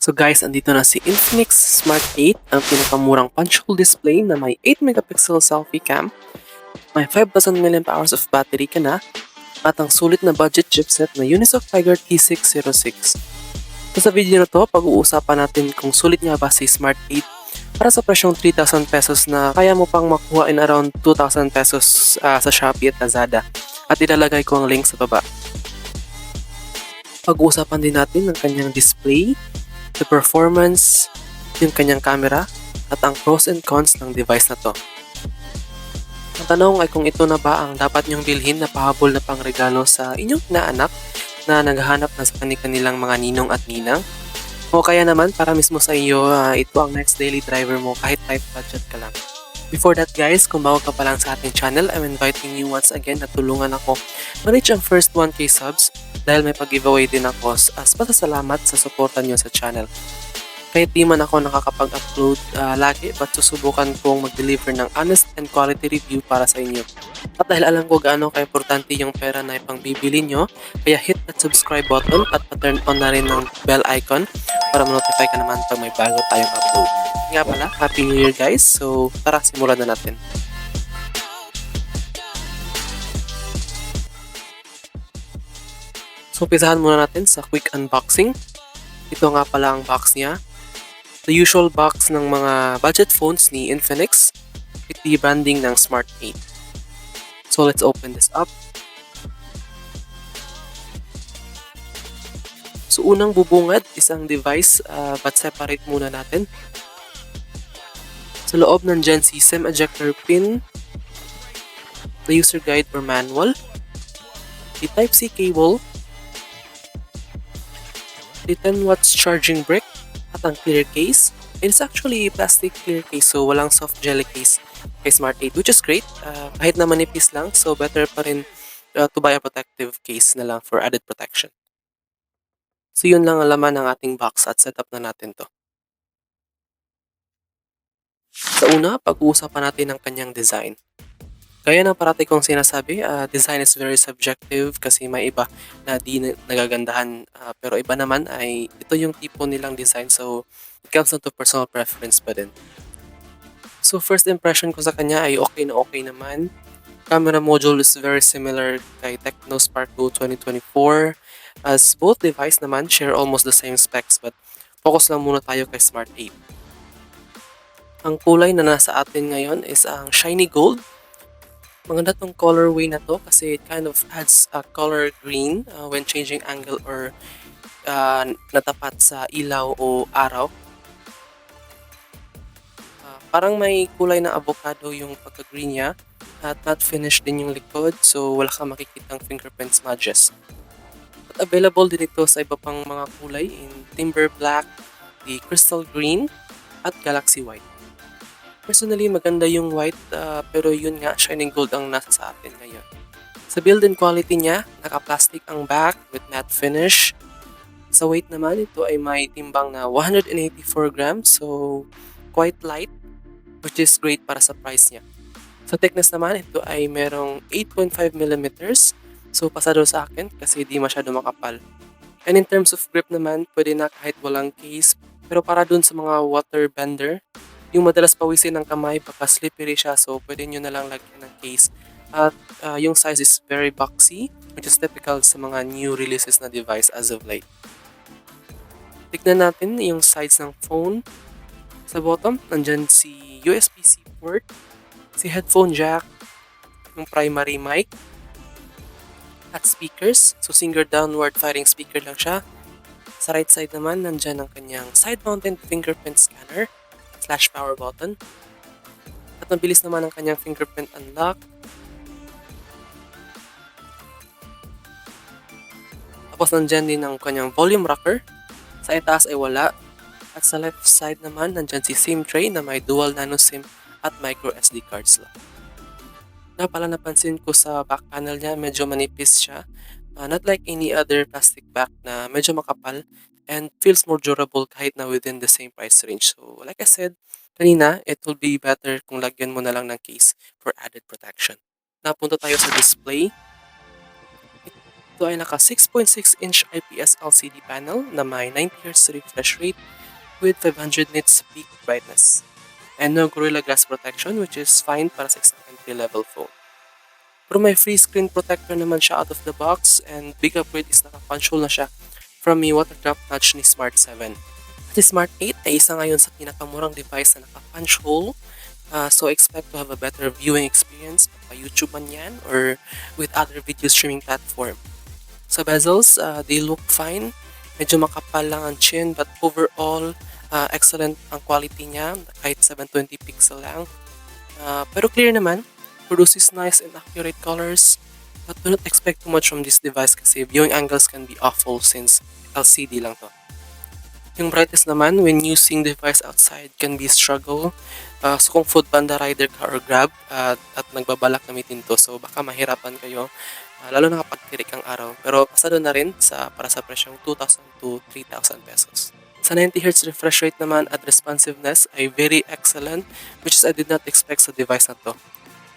So guys, andito na si Infinix Smart 8, ang pinakamurang punch hole display na may 8 megapixel selfie cam, may 5,000 mAh of battery ka na, at ang sulit na budget chipset na Unisoc Tiger T606. So sa video na to, pag-uusapan natin kung sulit nga ba si Smart 8 para sa presyong 3,000 pesos na kaya mo pang makuha in around 2,000 pesos sa Shoppee at Lazada. At ilalagay ko ang link sa baba. Pag-uusapan din natin ang kanyang display, the performance, yung kanyang camera, at ang pros and cons ng device na to. Ang tanong ay kung ito na ba ang dapat nyong bilhin na pahabol na pang regalo sa inyong inaanak na naghahanap na sa kanilang mga ninong at ninang. O kaya naman para mismo sa iyo, ito ang next daily driver mo kahit tight budget ka lang. Before that guys, kung bago ka pa lang sa ating channel, I'm inviting you once again na tulungan ako ma-reach ang first 1K subs dahil may pag-giveaway din ako as pasasalamat sa suporta nyo sa channel. Kahit di man ako nakakapag-upload lagi, but susubukan kong mag-deliver ng honest and quality review para sa inyo. At dahil alam ko gaano ka-importante yung pera na ipang bibili nyo, kaya hit that subscribe button at pa-turn on na rin ng bell icon para ma-notify ka naman pag may bago tayong upload. Nga pala, Happy New Year guys! So tara, simulan na natin. So umpisahan muna natin sa quick unboxing. Ito nga pala ang box niya. The usual box ng mga budget phones ni Infinix with the branding ng Smart 8. So let's open this up. So unang bubungad isang device but separate muna natin. Sa loob nandyan si SIM ejector pin, the user guide or manual, the Type-C cable, the 10 watts charging brick, at ang clear case. It's actually a plastic clear case, so walang soft jelly case kay Smart 8, which is great. Kahit na manipis lang, so better pa rin to buy a protective case na lang for added protection. So yun lang ang laman ng ating box at setup na natin to. Sa una, pag-uusapan natin ang kanyang design. Gaya ng parati kong sinasabi, design is very subjective kasi may iba na di nagagandahan pero iba naman ay ito yung tipo nilang design, so it comes down to personal preference pa din. So first impression ko sa kanya ay okay naman. Camera module is very similar kay Tecno Spark Go 2024 as both device naman share almost the same specs, but focus lang muna tayo kay Smart 8. Ang kulay na nasa atin ngayon is ang shiny gold. Maganda tong colorway na to kasi it kind of adds a color green when changing angle or natapat sa ilaw o araw. Parang may kulay ng avocado yung pagka-green niya at matte finish din yung likod, so wala kang makikitang fingerprint smudges. At available din ito sa iba pang mga kulay in timber black, the crystal green, at galaxy white. Personally, maganda yung white pero yun nga, shining gold ang nasa sa atin ngayon. Sa build and quality niya, naka-plastic ang back with matte finish. Sa weight naman, ito ay may timbang na 184 grams, so quite light, which is great para sa price niya. Sa thickness naman, ito ay merong 8.5 mm, so pasado sa akin kasi di masyado makapal. And in terms of grip naman, pwede na kahit walang case, pero para dun sa mga water bender, yung madalas pawisin ng kamay, baka slippery siya, so pwede nyo na lang lagyan ng case. At yung size is very boxy, which is typical sa mga new releases na device as of late. Tignan natin yung size ng phone. Sa bottom, nandyan si USB-C port, si headphone jack, yung primary mic, at speakers. So single downward firing speaker lang siya. Sa right side naman, nandyan ang kanyang side-mounted fingerprint scanner / power button. At mabilis naman ang kanyang fingerprint unlock. Tapos nandyan din ang kanyang volume rocker. Sa itaas ay wala. At sa left side naman, nandyan si SIM tray na may dual nano SIM at micro SD card slot. Pala napansin ko sa back panel niya, medyo manipis siya. Not like any other plastic back na medyo makapal and feels more durable kahit na within the same price range. So like I said kanina, it will be better kung lagyan mo na lang ng case for added protection. Napunta tayo sa display. Ito ay naka 6.6-inch IPS LCD panel na may 90Hz refresh rate with 500 nits peak brightness. And no Gorilla Glass protection, which is fine para sa isang entry-level phone. Pero may free screen protector naman siya out of the box, and big upgrade is naka-punch hole na siya from may watercraft touch ni Smart 7. Si Smart 8 ay isa ngayon sa pinakamurang device na naka-punch hole. So expect to have a better viewing experience pa YouTube man yan or with other video streaming platform. Sa bezels, they look fine. Medyo makapal lang ang chin, but overall, excellent ang quality niya kahit 720 pixel lang. Pero clear naman, produces nice and accurate colors, but do not expect too much from this device kasi viewing angles can be awful since LCD lang to. Yung brightness naman when using device outside can be a struggle. So kung food panda rider ka or grab at nagbabalak gamitin to, so baka mahirapan kayo lalo na kapag tirik ang araw. Pero pasado na rin para sa presyong 2,000 to 3,000 pesos. Sa 90Hz refresh rate naman at responsiveness ay very excellent, which is I did not expect sa device na to.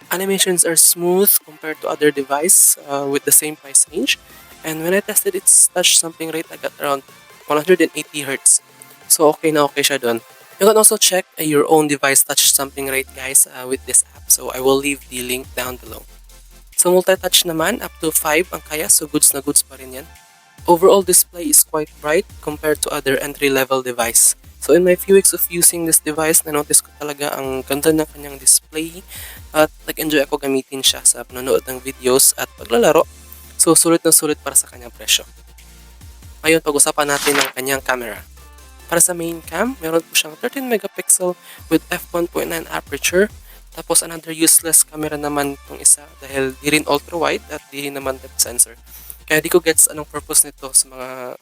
Animations are smooth compared to other device with the same price range. And when I tested its touch sampling rate, I got around 180 Hz. So okay na okay siya dun. You can also check your own device touch sampling rate guys with this app. So I will leave the link down below. So multi-touch naman, up to 5 ang kaya, so goods na goods pa rin yan. Overall display is quite bright compared to other entry-level device. So in my few weeks of using this device, na-notice ko talaga ang ganda ng kanyang display at nag-enjoy ako gamitin siya sa panonood ng videos at paglalaro. So sulit na sulit para sa kanyang presyo. Ngayon, pag-usapan natin ang kanyang camera. Para sa main cam, meron po siyang 13 megapixel with f1.9 aperture. Tapos another useless camera naman itong isa dahil di rin ultra-wide at di rin naman depth sensor. Kaya di ko gets anong purpose nito sa mga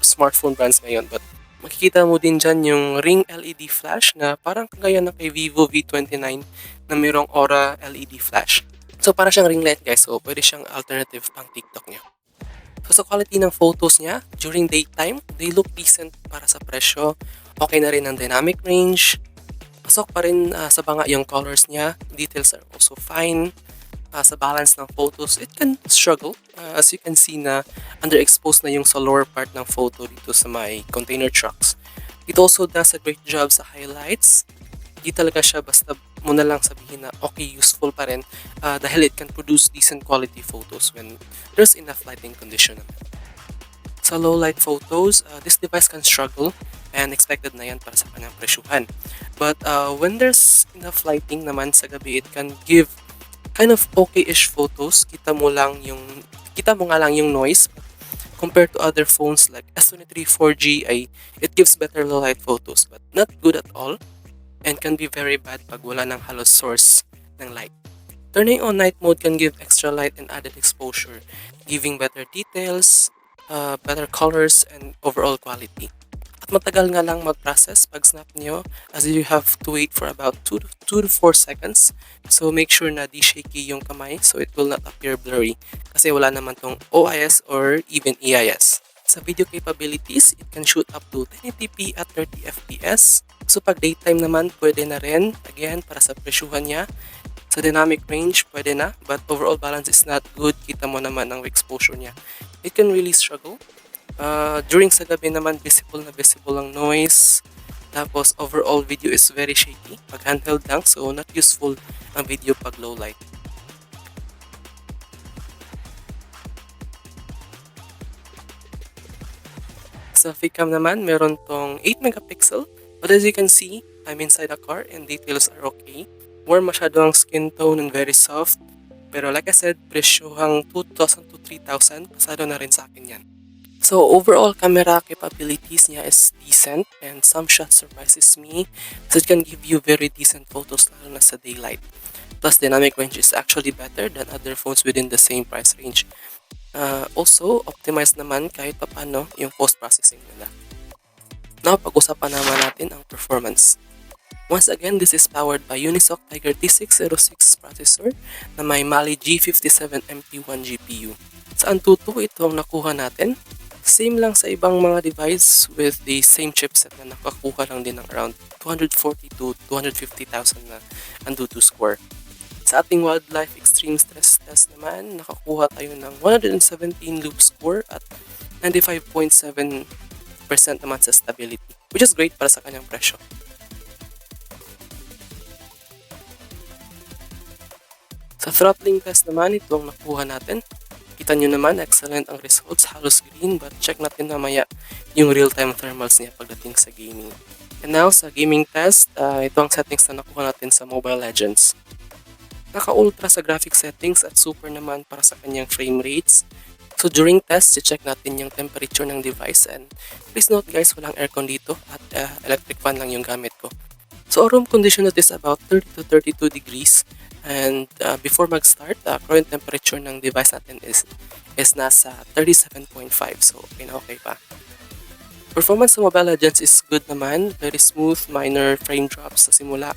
smartphone brands ngayon. But makikita mo din dyan yung ring LED flash na parang kagaya na kay Vivo V29 na mayroong Aura LED flash. So para siyang ring light guys, so pwede siyang alternative pang TikTok niyo. So sa quality ng photos niya, during daytime, they look decent para sa presyo. Okay na rin ang dynamic range. Pasok pa rin sa banga yung colors niya. Details are also fine. Sa balance ng photos, it can struggle. As you can see na underexposed na yung sa lower part ng photo dito sa my container trucks. It also does a great job sa highlights. Di talaga siya basta mo na lang sabihin na okay, useful pa rin dahil it can produce decent quality photos when there's enough lighting condition naman. Sa low light photos, this device can struggle and expected na yan para sa kanyang presyuhan. But when there's enough lighting naman sa gabi, it can give kind of okay-ish photos. Kita mo nga lang yung noise compared to other phones like S23 4G it gives better low light photos but not good at all. And can be very bad pag wala ng halos source ng light. Turning on night mode can give extra light and added exposure, giving better details, better colors, and overall quality. At matagal nga lang mag-process pag snap nyo as you have to wait for about 2 to 4 seconds. So make sure na di shaky yung kamay so it will not appear blurry kasi wala naman tong OIS or even EIS. Sa video capabilities, it can shoot up to 1080p at 30 fps. So pag daytime naman, pwede na rin. Again, para sa presyuhan niya. Sa dynamic range, pwede na. But overall balance is not good. Kita mo naman ang exposure niya. It can really struggle. During sa gabi naman, visible ang noise. Tapos overall video is very shaky. Pag handheld lang, so not useful ang video pag low light. Selfie cam naman, meron tong 8 megapixel. But as you can see, I'm inside a car and details are okay. Warm masyado ang skin tone and very soft. Pero like I said, presyohang 2,000 to 3,000. Pasado na rin sa akin yan. So overall camera capabilities niya is decent and some shots surprises me. So it can give you very decent photos lalo na sa daylight. Plus dynamic range is actually better than other phones within the same price range. Also, optimized naman kahit paano yung post-processing nila. Now, pag-usapan naman natin ang performance. Once again, this is powered by Unisoc Tiger T606 processor na may Mali G57MP1 GPU. Sa Antutu, ito ang nakuha natin. Same lang sa ibang mga device with the same chipset na nakakuha lang din ng around 240 to 250,000 na Antutu score. Sa ating wildlife extreme stress test naman, nakakuha tayo ng 117 loop score at 95.7% naman sa stability, which is great para sa kanyang presyo. Sa throttling test naman, ito ang nakuha natin. Kita nyo naman, excellent ang results, halos green, but check natin mamaya yung real-time thermals niya pagdating sa gaming. And now, sa gaming test, ito ang settings na nakuha natin sa Mobile Legends. Naka-ultra sa graphic settings at super naman para sa kanyang frame rates. So during test, check natin yung temperature ng device, and please note guys, walang aircon dito at electric fan lang yung gamit ko. So room condition is about 30 to 32 degrees, and before mag-start, current temperature ng device natin is nasa 37.5, so okay pa. Performance sa Mobile Legends is good naman, very smooth, minor frame drops sa simula,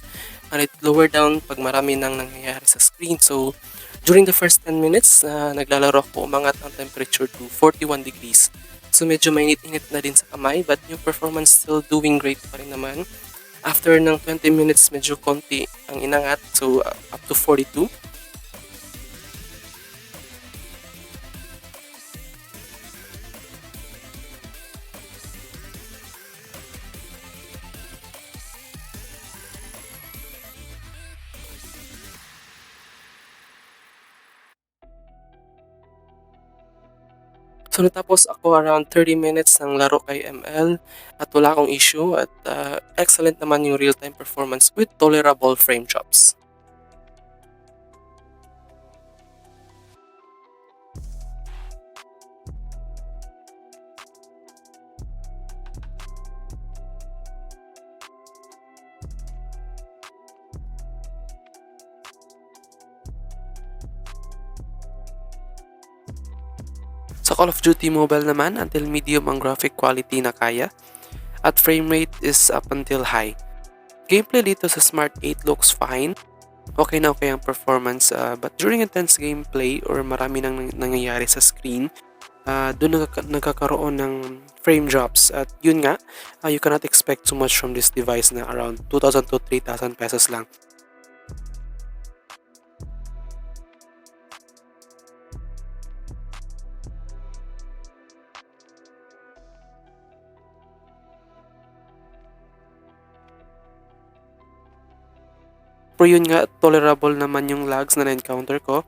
and it lower down pag marami nang nangyayari sa screen. So during the first 10 minutes, naglalaro ko, umangat ang temperature to 41 degrees. So medyo mainit-init na din sa kamay, but yung performance still doing great pa rin naman. After ng 20 minutes, medyo konti ang inangat, so up to 42. So natapos ako around 30 minutes ng laro kay ML at wala akong issue, at excellent naman yung real-time performance with tolerable frame drops. Sa Call of Duty Mobile naman, until medium ang graphic quality na kaya, at frame rate is up until high. Gameplay dito sa Smart 8 looks fine. Okay na okay ang performance, but during intense gameplay or marami nang nangyayari sa screen, doon nagkakaroon ng frame drops, at yun nga, you cannot expect too much from this device na around 2,000 to 3,000 pesos lang. Pero yun nga, tolerable naman yung lags na na-encounter ko.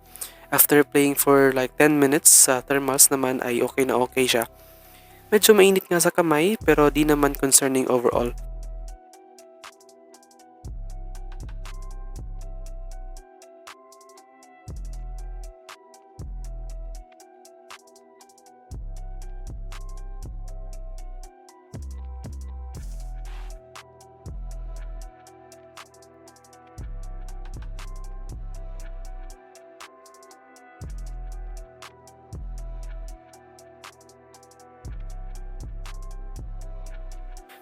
After playing for like 10 minutes, sa thermals naman ay okay na okay siya. Medyo mainit nga sa kamay, pero di naman concerning overall.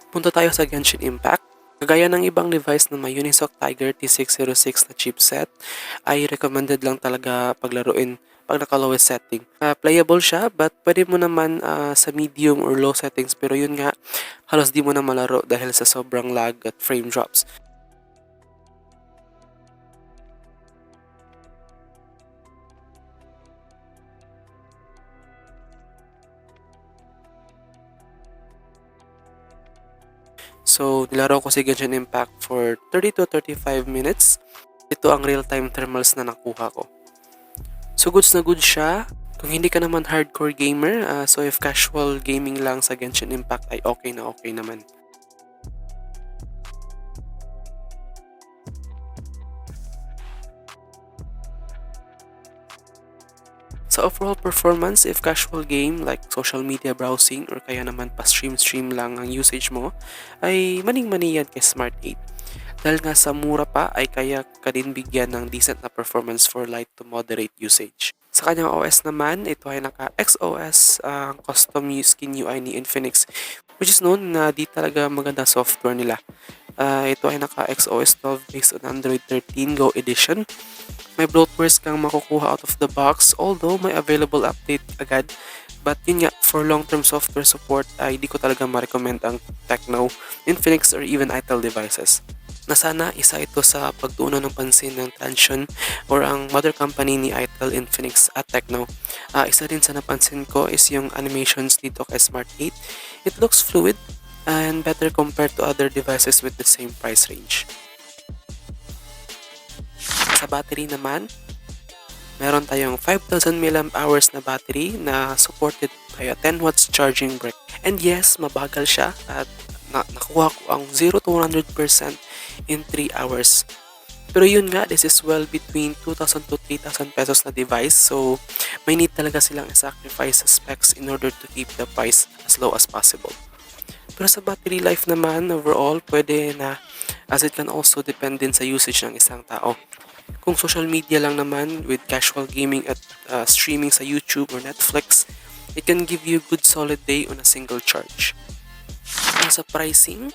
Punta tayo sa Genshin Impact. Kagaya ng ibang device na may Unisoc Tiger T606 na chipset, ay recommended lang talaga paglaruin pag naka-lowest setting. Playable siya, but pwede mo naman sa medium or low settings, pero yun nga, halos di mo na malaro dahil sa sobrang lag at frame drops. So, nilaro ko si Genshin Impact for 30 to 35 minutes. Ito ang real-time thermals na nakuha ko. So, goods na good siya. Kung hindi ka naman hardcore gamer, so if casual gaming lang sa Genshin Impact ay okay na okay naman. Sa overall performance, if casual game like social media browsing or kaya naman pa-stream lang ang usage mo, ay maning-mani yan kay Smart 8. Dahil nga sa mura pa ay kaya ka din bigyan ng decent na performance for light to moderate usage. Sa kanyang OS naman, ito ay naka-XOS, custom skin UI ni Infinix, which is known na di talaga maganda software nila. Ito ay naka-XOS 12 based on Android 13 Go Edition. May bloatwares kang makukuha out of the box, although may available update agad. But yun nga, for long-term software support ay di ko talaga ma-recommend ang Tecno, Infinix, or even Itel devices. na sana isa ito sa pagtuunan ng pansin ng Transsion or ang mother company ni Itel, Infinix at Tecno. Isa din sa napansin ko is yung animations dito kay Smart 8. It looks fluid and better compared to other devices with the same price range. Sa battery naman, meron tayong 5,000 mAh na battery na supported by a 10 watts charging brick. And yes, mabagal siya at nakuha ko ang 0 to 100% in 3 hours. Pero yun nga, this is well between 2,000 to 3,000 pesos na device. So, may need talaga silang sacrifice sa specs in order to keep the price as low as possible. Pero sa battery life naman, overall, pwede na, as it can also depend din sa usage ng isang tao. Kung social media lang naman with casual gaming at streaming sa YouTube or Netflix, it can give you a good solid day on a single charge. Sa pricing,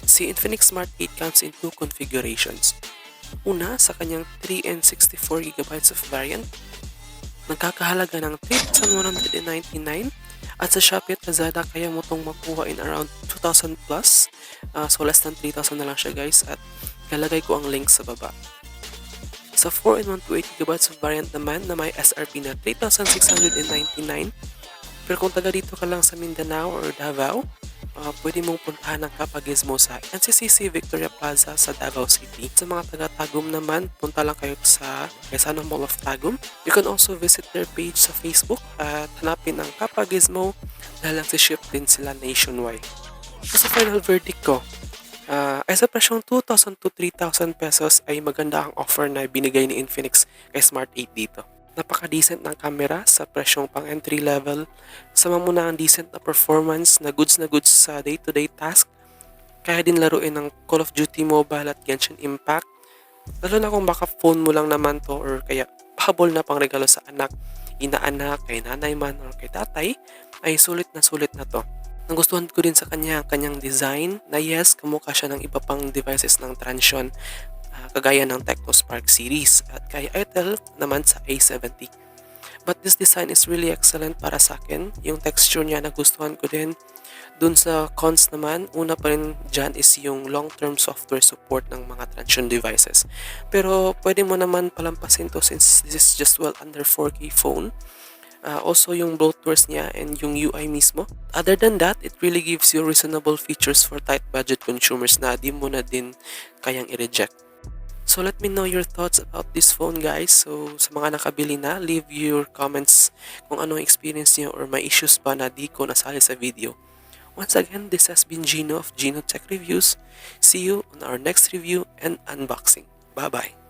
si Infinix Smart 8 comes in two configurations. Una, sa kanyang 3 and 64GB of variant, nagkakahalaga ng 3,199 at sa Shoppee at Lazada kaya mo itong makuha in around 2,000 plus. So less than 3,000 na lang siya guys at lalagay ko ang link sa baba. Sa 4 and 128GB of variant naman na may SRP na 3,699. Pero kung taga dito ka lang sa Mindanao or Davao, pwede mong puntahan ang Kapagismo sa NCCC Victoria Plaza sa Davao City. Sa mga taga-Tagum naman, punta lang kayo sa Quezano Mall of Tagum. You can also visit their page sa Facebook at hanapin ang Kapagismo dahil lang si-ship din sila nationwide. So, sa final verdict ko, ay sa presyong 2,000 to 3,000 pesos ay maganda ang offer na binigay ni Infinix kay Smart 8 dito. Napaka-decent ng camera sa presyong pang entry level. Sama mo na ang decent na performance na goods sa day-to-day task. Kaya din laruin ng Call of Duty Mobile at Genshin Impact. Lalo na kung baka phone mo lang naman to or kaya pahabol na pang regalo sa anak, inaanak, kay nanay man or kay tatay, ay sulit na to. Nagustuhan ko din sa kanyang design na yes, kamukha siya ng iba pang devices ng Transsion. Kagaya ng Tecno Spark series at kay Itel naman sa A70. But this design is really excellent para sa akin. Yung texture niya nagustuhan ko din. Dun sa cons naman, una pa rin dyan is yung long-term software support ng mga Transsion devices. Pero pwede mo naman palampasin to since this is just well under 4K phone. Also yung bloatwares niya and yung UI mismo. Other than that, it really gives you reasonable features for tight budget consumers na di mo na din kayang i-reject. So let me know your thoughts about this phone guys. So sa mga nakabili na, leave your comments kung anong experience niyo or may issues pa na di ko nasali sa video. Once again, this has been Gino of Gino Tech Reviews. See you on our next review and unboxing. Bye bye!